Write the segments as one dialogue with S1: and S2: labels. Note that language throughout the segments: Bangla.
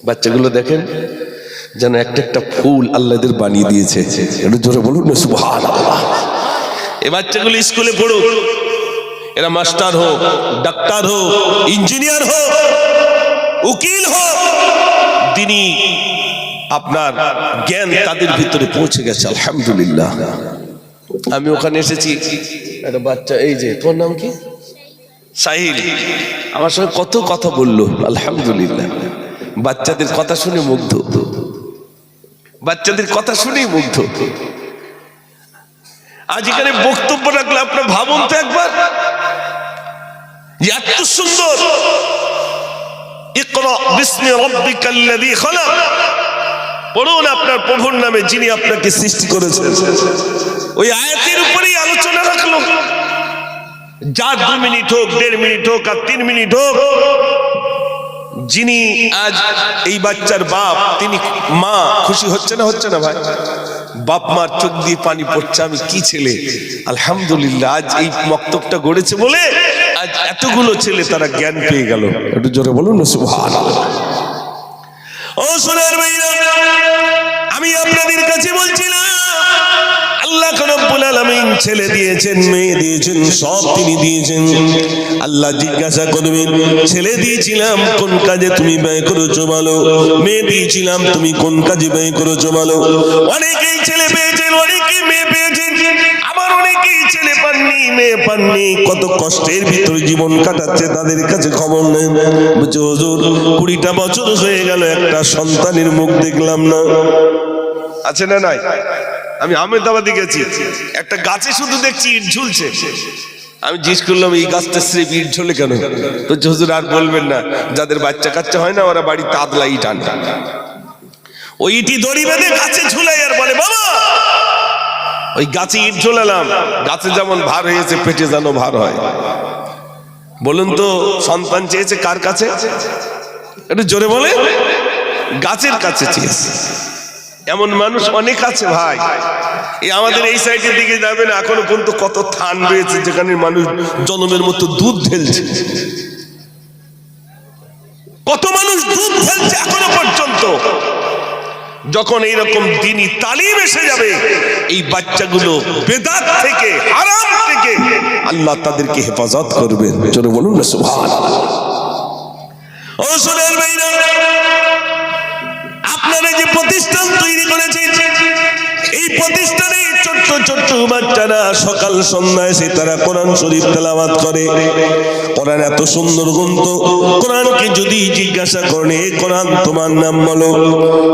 S1: বাচ্চাগুলো দেখেন যেন একটা একটা ফুল আল্লাহদের বানিয়ে দিয়েছে। একটু জোরে বলুন না সুবহানাল্লাহ। এই বাচ্চাগুলো স্কুলে পড়ুক, এরা মাস্টার হোক, ডাক্তার হোক, ইঞ্জিনিয়ার হোক, উকিল হোক, তিনি আপনার জ্ঞান তাদের ভিতরে পৌঁছে গেছে আলহামদুলিল্লাহ। আমি ওখানে এসেছি, একটা বাচ্চা, এই যে তোর নাম কি? সাহিল, আমার সঙ্গে কত কথা বললো আলহামদুলিল্লাহ। বাচ্চাদের কথা শুনে মুগ্ধ, বাচ্চাদের কথা শুনেই মুগ্ধ। আজ এখানে বক্তব্য রাখলে আপনার ভাবুন তো একবার, এত সুন্দর ইকরা বিসমি রাব্বিকাল্লাযী খালাক, পড়ুন আপনার প্রভুর নামে যিনি আপনাকে সৃষ্টি করেছেন। ওই আয়াতের উপরেই আলোচনা রাখলো। যার 2 মিনিট হোক, 1.5 মিনিট হোক আর 3 মিনিট হোক, যিনি আজ এই বাচ্চার বাপ, তিনি মা খুশি হচ্ছে না? হচ্ছে না ভাই? বাপ মার চোখ দিয়ে পানি পড়ছে, আমি কি ছেলে, আলহামদুলিল্লাহ আজ এই মক্তবটা গড়েছে বলে আজ এতগুলো ছেলে তারা জ্ঞান পেয়ে গেল। একটু জোরে বলুন না সুবহানাল্লাহ। ও সোনার ভাইরা, আমি আপনাদের কাছে বলছিলাম আল্লাহ রব্বুল আলামিন ছেলে দিয়েছেন, মেয়ে দিয়েছেন, সব তিনি দিয়েছেন। আল্লাহ জিজ্ঞাসা করবেন, ছেলে দিয়েছিলাম কোন কাজে তুমি ব্যয় করেছো বলো, মেয়ে দিয়েছিলাম তুমি কোন কাজে ব্যয় করেছো বলো। অনেকেই ছেলে পেয়েছেন, অনেকেই মেয়ে পেয়েছেন, আবার অনেকেই ছেলে পাননি, মেয়ে পাননি, কত কষ্টের ভিতরে জীবন কাটাচ্ছে, তাদের কাছে খবর নেই। বলছে হুজুর 20টা বছর হয়ে গেল একটা সন্তানের মুখ দেখলাম না। আছে না নাই? আমি আহমেদাবাদে গেছি, একটা গাছে শুধু দেখছি ইট ঝুলছে। আমি জিজ্ঞেস করলাম এই গাছটা স্রেফ ইট ঝোলে কেন? তো হুজুর আর বলবেন না, যাদের বাচ্চা কাচ্চা হয় না ওরা বাড়িতে আদলা ইট আনে, ওই ইটি দড়ি বেঁধে গাছে ঝুলাই আর বলে বাবা ওই গাছে ইট ঝোলালাম, গাছে যেমন ভার হয়েছে পেটে যেন ভার হয়। বলুন তো সন্তান চেয়েছে কার কাছে? একটু জোরে বলে, গাছের কাছে চেয়েছে। এমন মানুষ অনেক আছে ভাই। এই আমাদের এই সাইডের দিকে যাবেন, এখনো পর্যন্ত কত থান রয়েছে যেখানে মানুষ জনমের মতো দুধ ঢেলছে, কত মানুষ দুধ ঢেলছে এখনো পর্যন্ত। যখন এইরকম দ্বীনি তালিম এসে যাবে, এই বাচ্চাগুলো বেদাত থেকে, হারাম থেকে আল্লাহ তাদেরকে হেফাজত করবেন। জোরে বলুন না সুবহানাল্লাহ। ও সোনার ভাইরা, আপনারা যে প্রতিষ্ঠান তৈরি করেছেন, এই প্রতিষ্ঠানে ছোট্ট ছোট্ট বাচ্চারা সকাল সন্ধ্যায় এসে তারা কোরআন শরীফ তেলাওয়াত করে। কোরআন এত সুন্দর গ্রন্থ, কোরআনকে যদি জিজ্ঞাসা করেন এই কোরআন তোমার নাম বলো,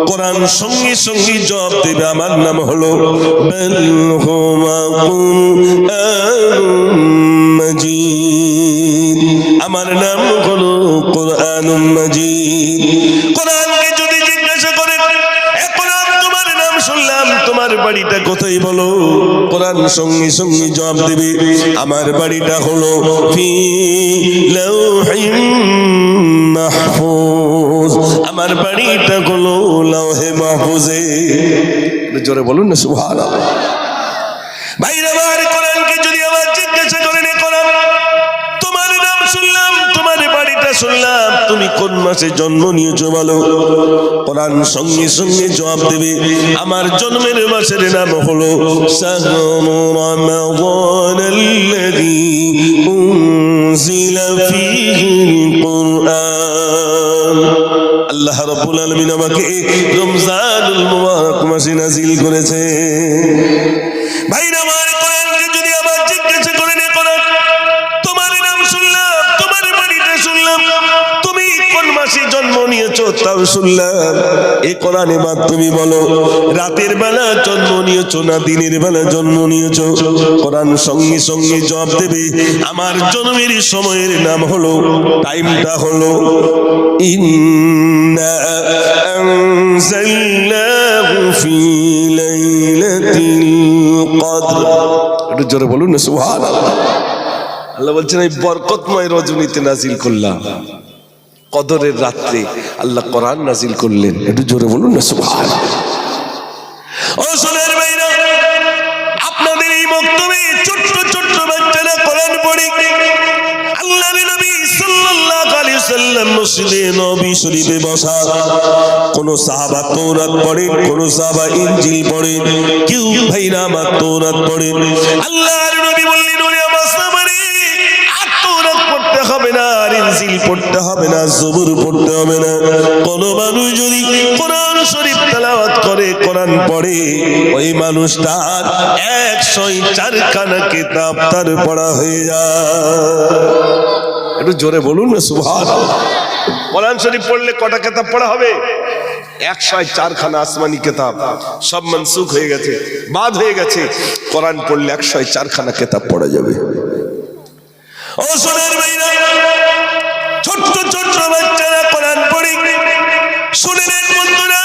S1: কোরআন সঙ্গে সঙ্গে জবাব দেবে আমার নাম হলো বাল হুয়া কুরআনুম মাজিদ, আমার নাম হলো কুরআনুম মাজিদ। কোরআনকে যদি জিজ্ঞাসা করে এ কোরআন তোমার নাম শুনলাম, তোমার বাড়িটা কোথায় বলো, কোরআন সঙ্গে সঙ্গে জবাব দেবে আমার বাড়িটা হলো ফি লাউহিম মাহফুজ, আমার বাড়িটা হলো লাউহে মাহফুজে। জোরে বলুন না সুবহানাল্লাহ। ভাইরা আমার, কোরআনকে যদি আবার জিজ্ঞাসা করেন এ কোরআন তোমার নাম শুনলাম, তোমার বাড়িটা শুনলাম, তুমি কোন মাসে জন্ম নিয়েছো বলো, কোরআন সঙ্গে সঙ্গে জবাব দেবে আমার জন্মের মাসের নাম হলো শাহরু রমাদানাল্লাযী উনজিলা ফীহিল কুরআন। আল্লাহ রাব্বুল আলামিন আমাকে রমজানুল মুবারক মাসে নাযিল করেছে। ভাইরা আমার, কোরআনকে যদি আবার জিজ্ঞাসা করেন এ কোরআন তোমার নাম শুনলাম, তোমার বাড়িটা শুনলাম, তুমি কোন মাসে জন্ম নিয়েছো তাও শুনলাম, এই কোরআন এবার তুমি বলো রাতের বেলা জন্ম নিয়েছো না দিনের বেলা জন্ম নিয়েছো, কোরআন সঙ্গে সঙ্গে জবাব দেবে আমার জন্মের সময়ের নাম হলো, টাইমটা হলো ইন্না আনজালনাহু ফি লাইলাতিল কদর। একটু জোরে বলুন না সুবহানাল্লাহ। আল্লাহ বলছেন এই বরকতময় রজনীতে নাজিল করলাম, কদরের রাত্রে আল্লাহ কোরআন নাজিল করলেন। একটু জোরে বলুন না সুবহানাল্লাহ। ও সোনার ভাইরা, আপনাদের এই বক্তব্যে ছোট্ট ছোট্ট বাচ্চারা কোরআন পড়ে আল্লাহর নবী সাল্লাল্লাহু আলাইহি ওয়াসাল্লাম মসজিদে নবী শরীফে বসা। কোন সাহাবা তাওরাত পড়ে, কোন সাহাবা ইনজিল পড়ে, কেউ ভাইরা আমার তাওরাত পড়ে। আল্লাহর নবী বললেন, ওরে আমার সাহাবারে, আর তাওরাত পড়তে হবে না, আর ইনজিল পড়তে হবে না, জবুর পড়তে হবে না। কোন মানুষ যদি কোরআন শরীফ তেলাওয়াত করে, কোরআন পড়ে, ওই মানুষটার 104 খানা কিতাব তার পড়া হয়ে যায়। একটু জোরে বলুন না সুবহানাল্লাহ। কোরআন শরীফ পড়লে কটা কিতাব পড়া হবে? 104 খানা আসমানি কিতাব, সব মনসুখ হয়ে গেছে, বাদ হয়ে গেছে। কোরআন পড়লে 104 খানা কিতাব পড়া যাবে। ও সোনার ভাইরা, ছোট্ট ছোট্ট বাচ্চারা কোরআন পড়ে। শুনে নেন বন্ধুরা,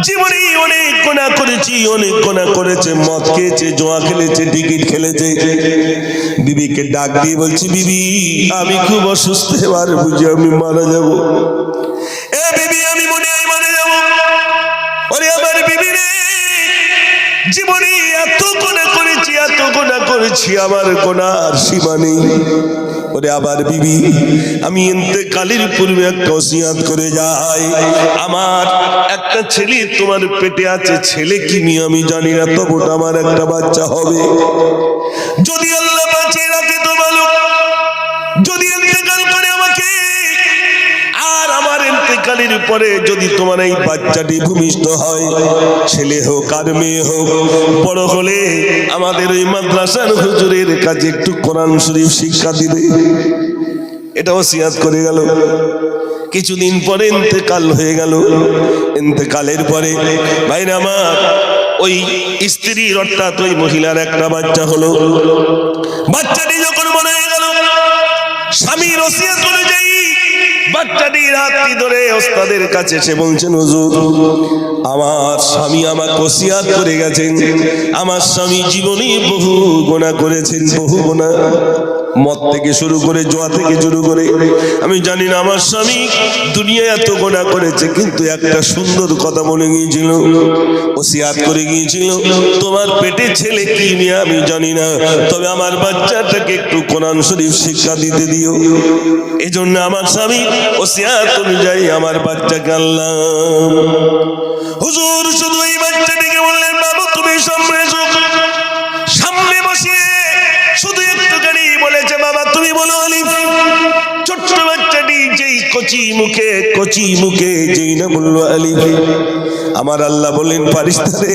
S1: জীবনে অনেক গুনাহ করেছি, অনেক গুনাহ করেছে, মদ খেয়েছে, জুয়া খেলেছে, টিকিট খেলেছে। বিবিকে ডাক দিয়ে বলছি, বিবি আমি খুব অসুস্থ, এবার বুঝি আমি মারা যাব। এ বিবি আমি মনে হয় মারা যাব। ওরে আমার বিবি রে, জীবনে এত গুনাহ করেছি, এত গুনাহ করেছি, আমার গুনার সীমা নেই। ওরে আবার বিবি, আমি ইন্তেকালের পূর্বে একটা ওসিয়াত করে যাই। আমার একটা ছেলে তোমার পেটে আছে, ছেলে কি নিয়ে আমি জানি না, তবু আমার একটা বাচ্চা হবে। যদি আল্লাহ বাঁচিয়ে রাখে তো ভালো, যদি ইন্তেকাল করে আমাকে, আর আমার ইন্তেকালের পরে যদি তোমার এই বাচ্চাটি ভূমিষ্ঠ হয়, ছেলে হোক আর মেয়ে হোক, বড় হলে আমাদের ওই মাদ্রাসার হুজুরের কাছে একটু কোরআন শরীফ শিক্ষা দিবে। এটা ওসিয়াত করে গেল। কিছুদিন পরে ইন্তেকাল হয়ে গেল। ইন্তেকালের পরে ভাইরা আমার, ওই স্ত্রীর অর্থাৎ ওই মহিলার একটা বাচ্চা হলো। বাচ্চাটি যখন বড় হয়ে গেল, স্বামীর ওসিয়াত অনুযায়ী বাচ্চাটি রাত্রি ধরে ওস্তাদের কাছে এসে বলছেন, হুজুর আমার স্বামী আমাকে ওসিয়াত করে গেছেন, আমার স্বামী জীবনে বহু গুনাহ করেছেন, বহু গুনাহ, মদ থেকে শুরু করে, জুয়া থেকে শুরু করে। আমি জানি না আমার স্বামী দুনিয়ায় এত গুনাহ করেছে, কিন্তু একটা সুন্দর কথা বলে গিয়েছিল, ওসিয়াত করে গিয়েছিল, তোমার পেটে ছেলে কি নিয়ে আমি জানি না, তবে আমার বাচ্চাটাকে একটু কোরআন শরীফ শিক্ষা দিতে দিও। এজন্য আমার স্বামী ওসিয়াত অনুযায়ী আমার বাচ্চাকে আনলাম। হুজুর শুধু এই বাচ্চাটিকে বললেন, বাবু তুমি সামনে এসো। সামনে বসিয়ে শুধু একটুখানি বলেছে, বাবা তুমি বলো আলিফ। ছোট্ট বাচ্চাটি যেই কচি মুখে যেই না বললো আলিফ, আমার আল্লাহ বললেন, ফারিস্তারে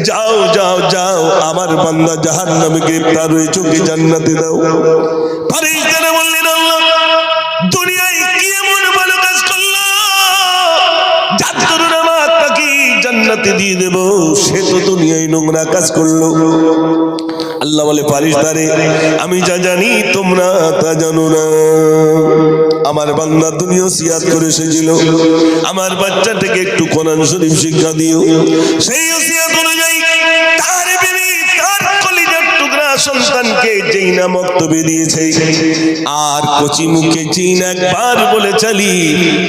S1: যাও যাও যাও, আমার বান্দা জাহান্নামে গ্রেফতার হয়েছে, ওকে জান্নাতে দাও। ফারিস্তারা বললেন, আল্লাহ দুনিয়ায় কি এমন ভালো কাজ করলো যার দরুন আমার তাকে জান্নাতে দিয়ে দেব, সে তো দুনিয়ায় নোংরা কাজ করলো। আল্লাহ বলে, ফারিস্তারে আমি যা জানি তোমরা তা জানো না। আমার বান্দা দুনিয়া ওসিয়াত করে এসেছিল, আমার বাচ্চাটাকে একটু কোরআন শরীফ শিক্ষা দিও। সেই ওসিয়াত অনুযায়ী তার বিবি তার কলিজার টুকরা সন্তানকে যেই না বক্তব্য দিয়েছে, আর কচি মুখে যেই না একবার বলে চালি,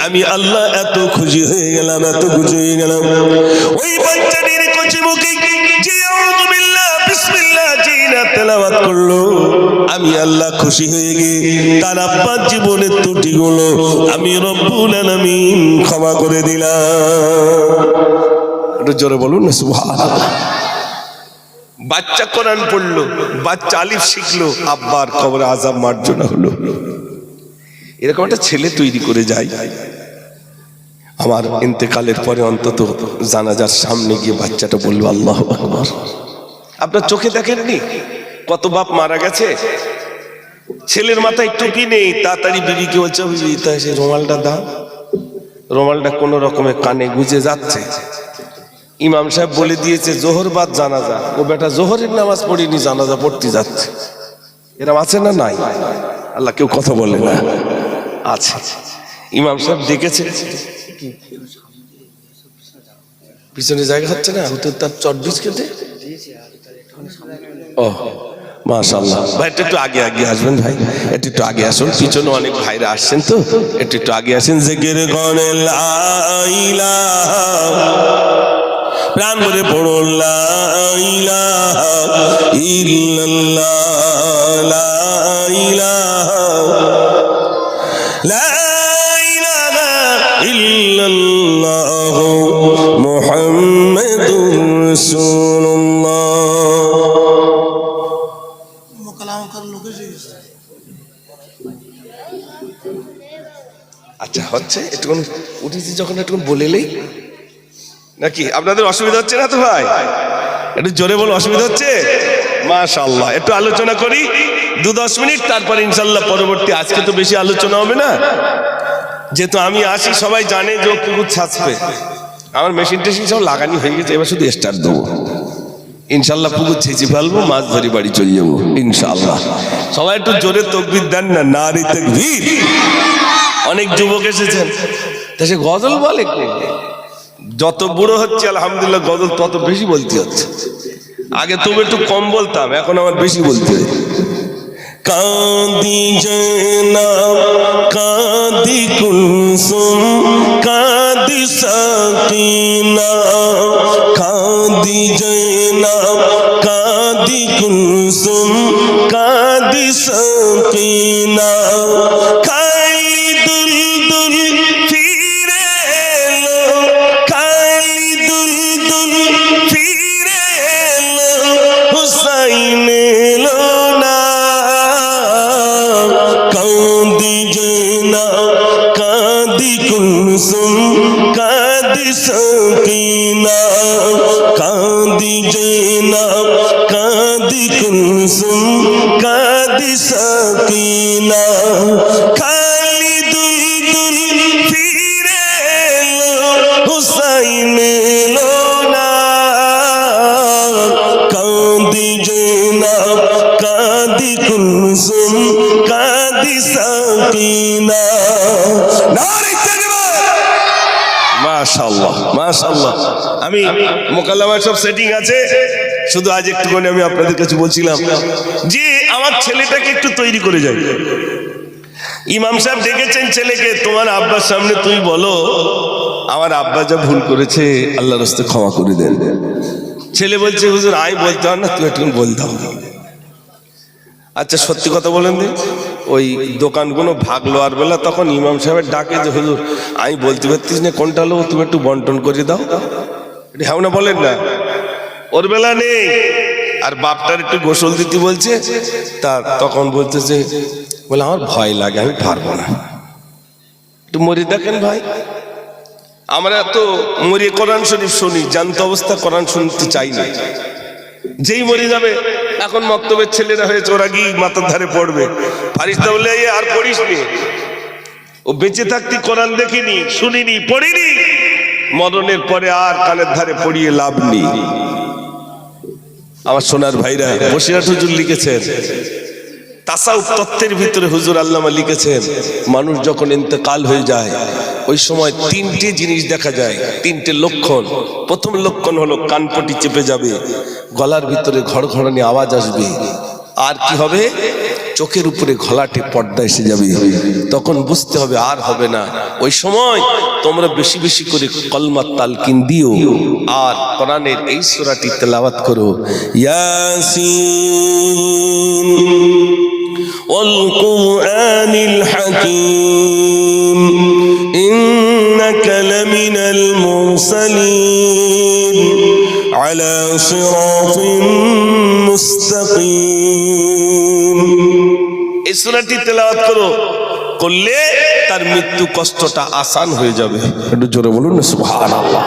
S1: আমি আল্লাহ এত খুশি হয়ে গেলাম, এত খুশি হয়ে গেলাম। ওই বাচ্চাটির কচি মুখে যে আউযু বিল্লাহ বিসমিল্লাহ যেই না তেলাওয়াত করলো, আমি আল্লাহ খুশি হয়ে গিয়ে তার আব্বার জীবনের ত্রুটিগুলো আমি রব্বুল আলামিন ক্ষমা করে দিলাম। একটু জোরে বলুন না সুবহানাল্লাহ। বাচ্চা কোরআন পড়লো, বাচ্চা আলিফ শিখলো, আব্বার কবরে আযাব মার্জনা হলো। এরকম একটা ছেলে তৈরি করে যায়। আমার ইন্তেকালের পরে অন্তত জানাজার সামনে গিয়ে বাচ্চাটা বললো আল্লাহু আকবার। আপনার চোখে দেখেননি কত বাপ মারা গেছে, ছেলের মাথায় টুপি নেই, তাড়াতাড়ি বিবিকে বলছে, বিবি তাই সে রুমালটা দাও। রুমালটা কোনো রকমে কানে গুজে যাচ্ছে। ইমাম সাহেব বলে দিয়েছে জোহর বাদ জানাজা, ও বেটা জোহরের নামাজ পড়িনি, জানাজা পড়তে যাচ্ছে। এরকম আছে না নাই? আল্লাহ কেউ কথা বলে না, আছে। ইমাম সাহেব দেখেছে, পিছনে জায়গা হচ্ছে না, হুতুর তার চটবিজ কেটে। ও মাশাআল্লাহ, ভাই একটু আগে আগে আসবেন, ভাই একটু আগে আসুন, পিছনে অনেক ভাইরা আসছেন তো, একটু আগে আসেন। জিকির করে লা ইলাহা, প্রাণ ভরে পড়ো লা ইলাহা ইল্লাল্লাহ, লা ইলাহা, লা ইল্লাল্লাহু মুহাম্মাদুর রাসূলুল্লাহ। আচ্ছা হচ্ছে একটু উঠেছি যখন একটু বলেলেই নাকি আপনাদের অসুবিধা হচ্ছে না তো ভাই? একটু জোরে বল, অসুবিধা হচ্ছে? মাশাআল্লাহ, একটু আলোচনা করি 2-10 মিনিট, তারপর ইনশাআল্লাহ পরবর্তী। আজকে তো বেশি আলোচনা হবে না, যেহেতু আমি আসি সবাই জানে যে পুকুর ছাঁচবে। আমার মেশিন টেশিন সব লাগানি হয়ে গেছে, এবার শুধু স্টার্ট দেবো। ইনশাআল্লাহ পুকুর ছেঁচে ফেলবো, মাছ ধরে বাড়ি চলে যাবো ইনশাআল্লাহ। সবাই একটু জোরে তাকবীর দেন না, নারে তাকবীর। অনেক যুবক এসেছেন, তা সে গজল বলে। যত বুড়ো হচ্ছে আলহামদুলিল্লাহ গজল তত বেশি বলতে হচ্ছে। আগে তবু একটু কম বলতাম, এখন আমার বেশি বলতে হয়। কাঁদি জয়নাব কাঁদি কুলসুম কাঁদি সাকিনা, কাঁদি জয়নাব কাঁদি কুলসুম কাঁদি সাকিনা, খালি দুল দুল ফিরে এলো, খালি দুল দুল ফিরে এলো, হুসাইন এলো না। কাঁদি জয়নাব কাঁদি কুলসুম কাঁদি সাকিনা, কাঁদি জয়নাব কাঁদি কুলসুম কাঁদি সাকিনা, খালি দুল দুল ফিরে এলো, হুসাইন এলো না। কাঁদি জয়নাব কাঁদি কুলসুম কাঁদি সাকিনা। নারে তাকবীর। মাশাআল্লাহ মাশাআল্লাহ। আমি মোকাল্লামায় সব সেটিং আছে, শুধু আজ একটুখানি আমি আপনাদের কাছে বলছিলাম যে আমার ছেলেটাকে একটু তৈরি করে যাই। ইমাম সাহেব ডেকেছেন ছেলেকে, তোমার আব্বার সামনে তুমি বলো আমার আব্বা যা ভুল করেছে আল্লাহর রাস্তে ক্ষমা করে দেন। ছেলে বলছে হুজুর আমি বলতে পার না, তুমি একটু বলতাম। আচ্ছা সত্যি কথা বলেন দিন, ওই দোকানগুলো ভাগ লোয়ার বেলা তখন ইমাম সাহেবের ডাকে যে হুজুর আমি বলতে পারতিস না কোনটা লো, তুমি একটু বন্টন করে দাও। হ্যাঁ না বলেন না, ওর বেলা নেই। আর বাপটার একটু গোসল দিতে বলছে, তা তখন বলতেছে বলে আমার ভয় লাগে, আমি পারবো না। একটু মরি দেখেন ভাই, আমরা তো মরিয়ে কোরআন শরীফ শুনি, জানতে অবস্থা কোরআন শুনতে চাই না। যেই মরে যাবে, এখন মক্তবের ছেলেরা হয়েছে, ওরা গিয়ে মাথার ধারে পড়বে। ফারিস্তা বলে আর পড়িস নি, ও বেঁচে থাকতে কোরআন দেখিনি, শুনিনি, পড়িনি, মরণের পরে আর কানের ধারে পড়িয়ে লাভ নেই। আমার সোনার ভাইরা, বসিরহাট হুজুর লিখেছেন তাসাউফ তত্ত্বের ভিতরে, হুজুর আল্লামা লিখেছেন মানুষ যখন ইন্তেকাল হয়ে যায় ওই সময় 3টে জিনিস দেখা যায়, 3টে লক্ষণ। প্রথম লক্ষণ হলো কানপটি চেপে যাবে, গলার ভিতরে ঘড়ঘড়ানি আওয়াজ আসবে, আর কি হবে চোখের উপরে ঘোলাটে পর্দা এসে যাবে। তখন বুঝতে হবে আর হবে না। ওই সময় তোমরা বেশি বেশি করে কলমা তালকিন দিও আর কোরআনের এই সূরাটি তেলাওয়াত করো। ইয়াসিন ওয়াল কুরআনিল হাকীম ইন্নাকা লামিনাল মুরসালিন আলা সিরাতিন মুস্তাকিম। এই সূরাটি তেলাওয়াত করলে তার মৃত্যু কষ্টটা আসান হয়ে যাবে। একটু জোরে বলুন না সুবহানাল্লাহ।